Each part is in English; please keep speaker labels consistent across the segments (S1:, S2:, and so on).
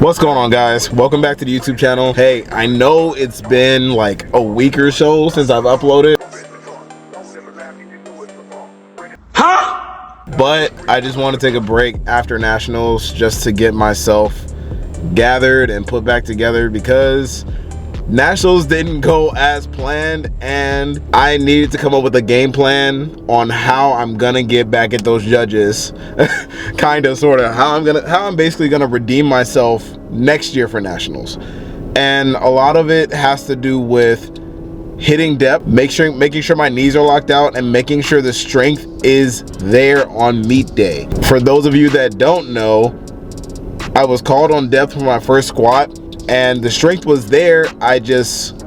S1: What's going on, guys? Welcome back to the YouTube channel. Hey, I know it's been like a week or so since I've uploaded, but I just want to take a break after nationals just to get myself gathered and put back together, because nationals didn't go as planned and I needed to come up with a game plan on how I'm gonna get back at those judges. Kind of, sort of, how I'm basically gonna redeem myself next year for nationals. And a lot of it has to do with hitting depth, making sure my knees are locked out, and making sure the strength is there on meet day. For those of you that don't know, I was called on depth for my first squat and the strength was there. I just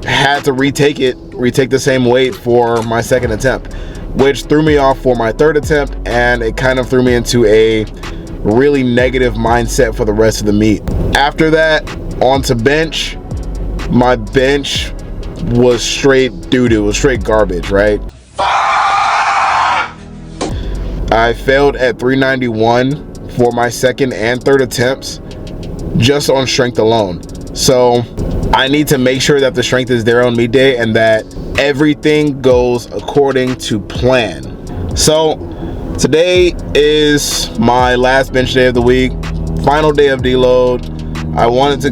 S1: had to retake the same weight for my second attempt, which threw me off for my third attempt, and it kind of threw me into a really negative mindset for the rest of the meet. After that, onto bench. My bench was straight doo-doo, it was straight garbage, right? I failed at 391 for my second and third attempts, just on strength alone. So I need to make sure that the strength is there on meet day and that everything goes according to plan. So today is my last bench day of the week, final day of deload. I wanted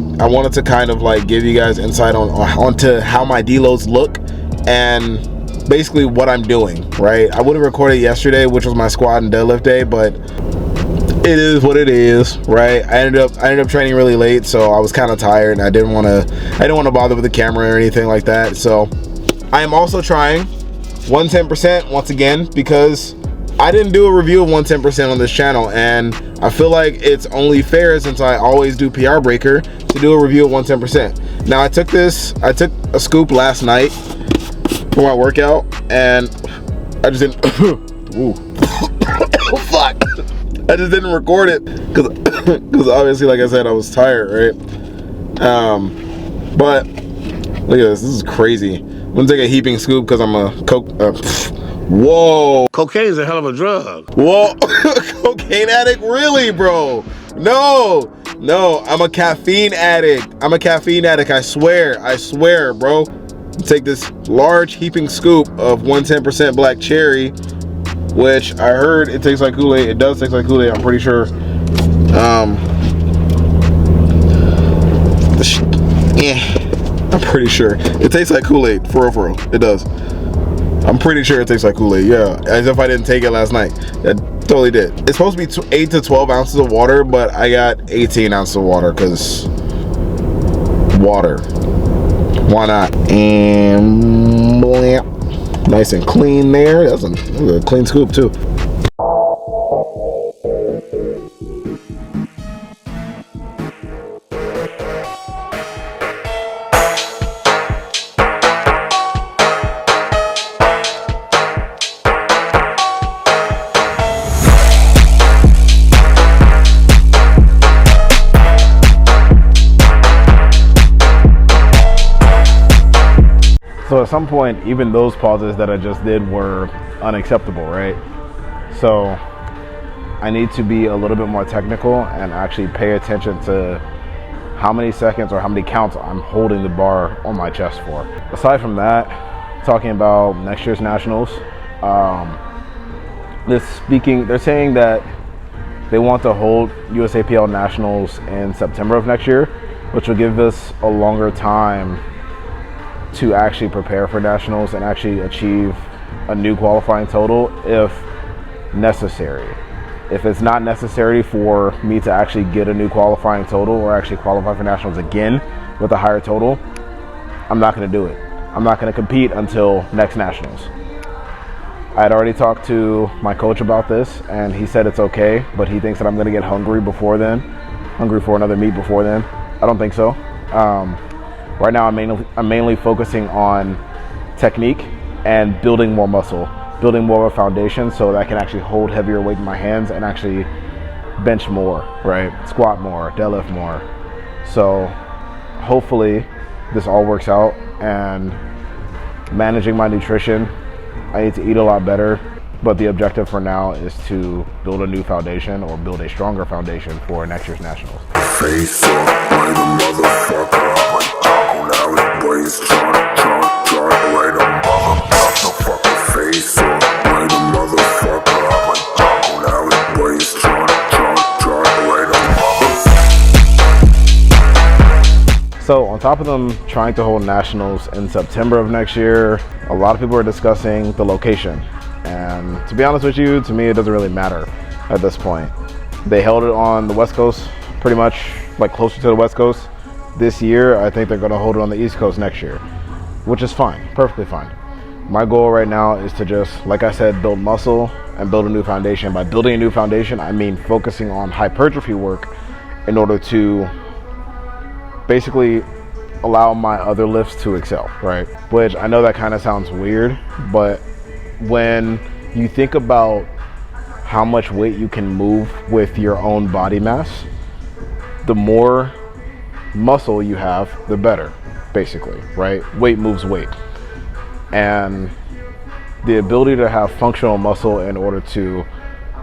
S1: to kind of like give you guys insight onto how my deloads look and basically what I'm doing, right? I would have recorded yesterday, which was my squat and deadlift day, but it is what it is, right? I ended up training really late, so I was kind of tired and I didn't want to bother with the camera or anything like that. So I am also trying 110% once again, because I didn't do a review of 110% on this channel, and I feel like it's only fair, since I always do PR Breaker, to do a review of 110%. Now I took a scoop last night for my workout, and I just didn't ooh. Oh, fuck. I just didn't record it because obviously, like I said, I was tired, right? But look at this is crazy. I'm gonna take a heaping scoop because I'm a whoa,
S2: cocaine is a hell of a drug.
S1: Whoa. Cocaine addict, really, bro? No, I'm a caffeine addict. I swear, bro. Take this large heaping scoop of 110% black cherry, which I heard it tastes like Kool-Aid. It does taste like Kool-Aid, I'm pretty sure. I'm pretty sure it tastes like Kool-Aid, for real. It does. I'm pretty sure it tastes like Kool-Aid, yeah. As if I didn't take it last night. I totally did. It's supposed to be 8 to 12 ounces of water, but I got 18 ounces of water, because water. Why not? And blam. Nice and clean there. That's a clean scoop too. So at some point, even those pauses that I just did were unacceptable, right? So I need to be a little bit more technical and actually pay attention to how many seconds or how many counts I'm holding the bar on my chest for. Aside from that, talking about next year's nationals, they're saying that they want to hold USAPL nationals in September of next year, which will give us a longer time to actually prepare for nationals and actually achieve a new qualifying total if necessary. If it's not necessary for me to actually get a new qualifying total or actually qualify for nationals again with a higher total, I'm not going to do it. I'm not going to compete until next nationals. I had already talked to my coach about this, and he said it's okay, but he thinks that I'm going to get hungry before then, hungry for another meet before then. I don't think so. Right now, I'm mainly focusing on technique and building more muscle, building more of a foundation so that I can actually hold heavier weight in my hands and actually bench more, right? Squat more, deadlift more. So hopefully this all works out. And managing my nutrition, I need to eat a lot better. But the objective for now is to build a new foundation, or build a stronger foundation for next year's nationals.
S3: Face up, like a motherfucker. Now it weighs like a motherfucker. Face up, like a motherfucker. Now it weighs like a motherfucker.
S1: So on top of them trying to hold nationals in September of next year, a lot of people are discussing the location. And to be honest with you, to me, it doesn't really matter at this point. They held it on the West Coast, pretty much like closer to the West Coast this year. I think they're going to hold it on the East Coast next year, which is fine, perfectly fine. My goal right now is to just, like I said, build muscle and build a new foundation. By building a new foundation, I mean focusing on hypertrophy work in order to basically allow my other lifts to excel, right? Which I know that kind of sounds weird, but when you think about how much weight you can move with your own body mass, the more muscle you have, the better, basically, right? Weight moves weight. And the ability to have functional muscle in order to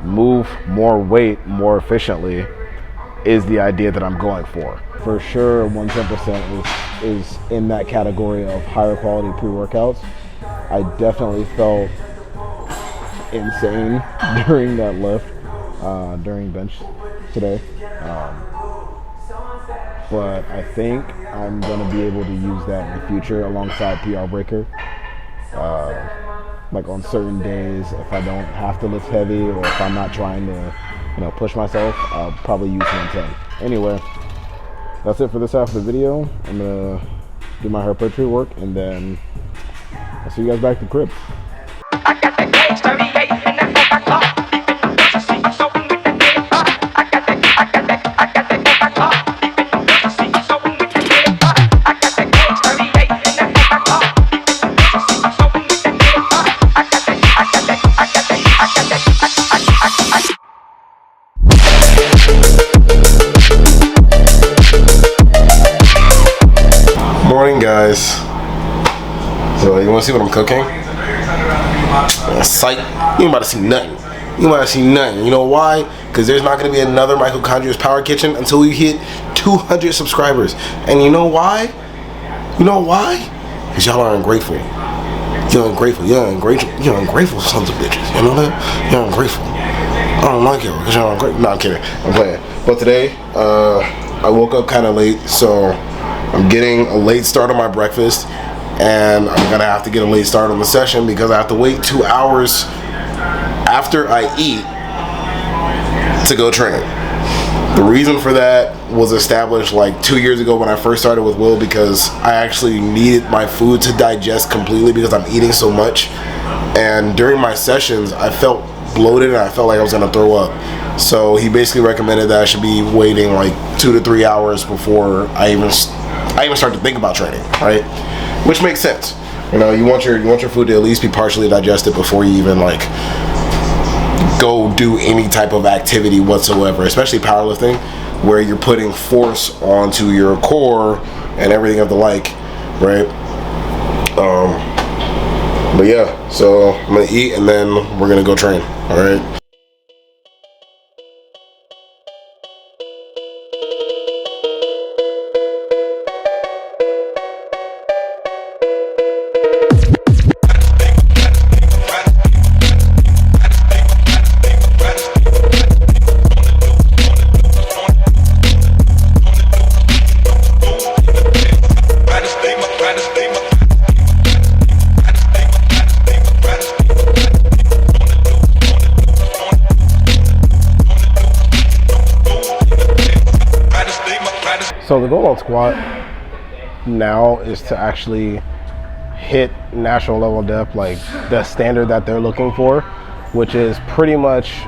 S1: move more weight more efficiently is the idea that I'm going for. For sure, 110% is in that category of higher quality pre-workouts. I definitely felt insane during that lift, during bench today. But I think I'm going to be able to use that in the future alongside PR Breaker. Like on certain days, if I don't have to lift heavy, or if I'm not trying to, push myself, I'll probably use 110. Anyway, that's it for this half of the video. I'm going to do my hypertrophy work, and then I'll see you guys back at the crib.
S4: Morning, guys. So you want to see what I'm cooking? Psych. You ain't about to see nothing. You ain't about to see nothing. You know why? Because there's not going to be another Mikochondria's Power Kitchen until we hit 200 subscribers. And you know why? You know why? Because y'all are ungrateful. You're ungrateful. You're ungrateful. You're ungrateful sons of bitches. You know that? You're ungrateful. I don't like you because you're ungrateful. No, I'm kidding. I'm playing. But today, I woke up kind of late, so I'm getting a late start on my breakfast, and I'm gonna have to get a late start on the session because I have to wait 2 hours after I eat to go train. The reason for that was established like 2 years ago when I first started with Will, because I actually needed my food to digest completely because I'm eating so much. And during my sessions, I felt bloated and I felt like I was gonna throw up. So he basically recommended that I should be waiting like 2 to 3 hours before I even start to think about training, right? Which makes sense. You want your food to at least be partially digested before you even like go do any type of activity whatsoever, especially powerlifting, where you're putting force onto your core and everything of the like, right? But yeah, so I'm gonna eat and then we're gonna go train. All right.
S1: So the goal on squat now is to actually hit national level depth, like the standard that they're looking for, which is pretty much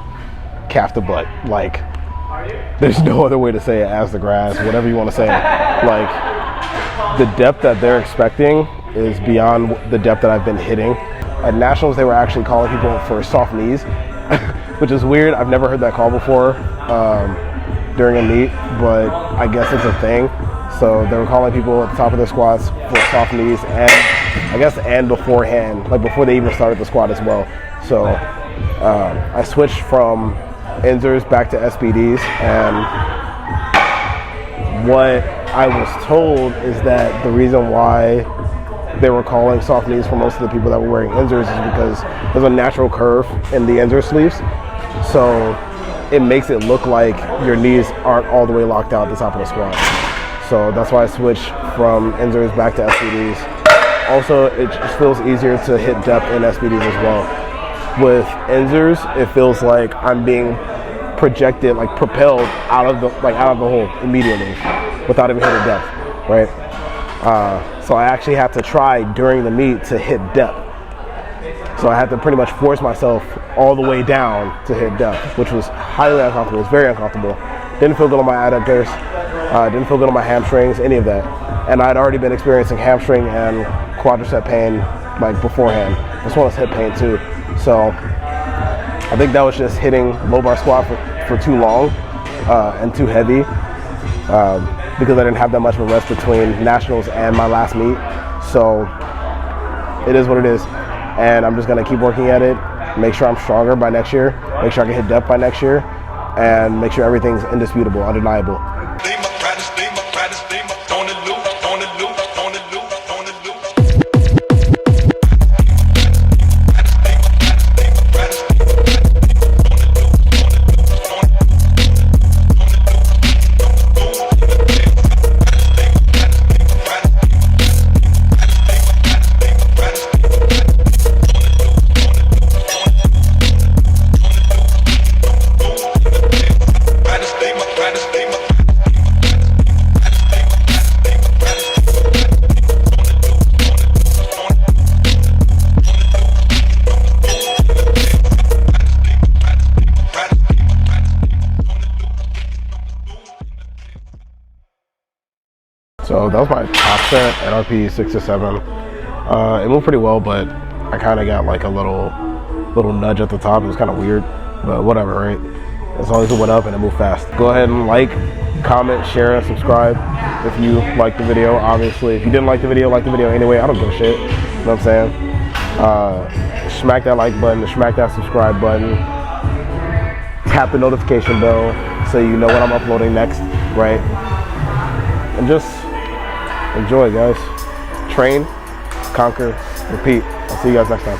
S1: calf to butt. Like, there's no other way to say it, as the grass, whatever you want to say. Like, the depth that they're expecting is beyond the depth that I've been hitting. At nationals, they were actually calling people for soft knees, which is weird. I've never heard that call before during a meet, but I guess it's a thing. So they were calling people at the top of their squats for soft knees, and I guess and beforehand, like before they even started the squat as well. So
S5: I switched from Enzers back to SBDs, and what I was told is that the reason why they were calling soft knees for most of the people that were wearing Enzers is because there's a natural curve in the Enzer sleeves, so it makes it look like your knees aren't all the way locked out at the top of the squat. So that's why I switched from Enzers back to SBDs. Also, it just feels easier to hit depth in SBDs as well. With Enzers, it feels like I'm being projected, like propelled out of the hole immediately without even hitting depth, right? So I actually have to try during the meet to hit depth. So I had to pretty much force myself all the way down to hit depth, which was highly uncomfortable. It was very uncomfortable. Didn't feel good on my adductors, didn't feel good on my hamstrings, any of that. And I'd already been experiencing hamstring and quadricep pain like beforehand, as well as hip pain too. So I think that was just hitting low bar squat for too long and too heavy because I didn't have that much of a rest between nationals and my last meet. So it is what it is. And I'm just gonna keep working at it, make sure I'm stronger by next year, make sure I can hit depth by next year, and make sure everything's indisputable, undeniable. So that was my top set, NRP 6 to 7. It moved pretty well, but I kind of got like a little nudge at the top. It was kind of weird, but whatever, right? As long as it went up and it moved fast. Go ahead and like, comment, share, and subscribe if you liked the video. Obviously, if you didn't like the video anyway. I don't give a shit. You know what I'm saying? Smack that like button, smack that subscribe button, tap the notification bell so you know when I'm uploading next, right? And just enjoy, guys. Train, conquer, repeat. I'll see you guys next time.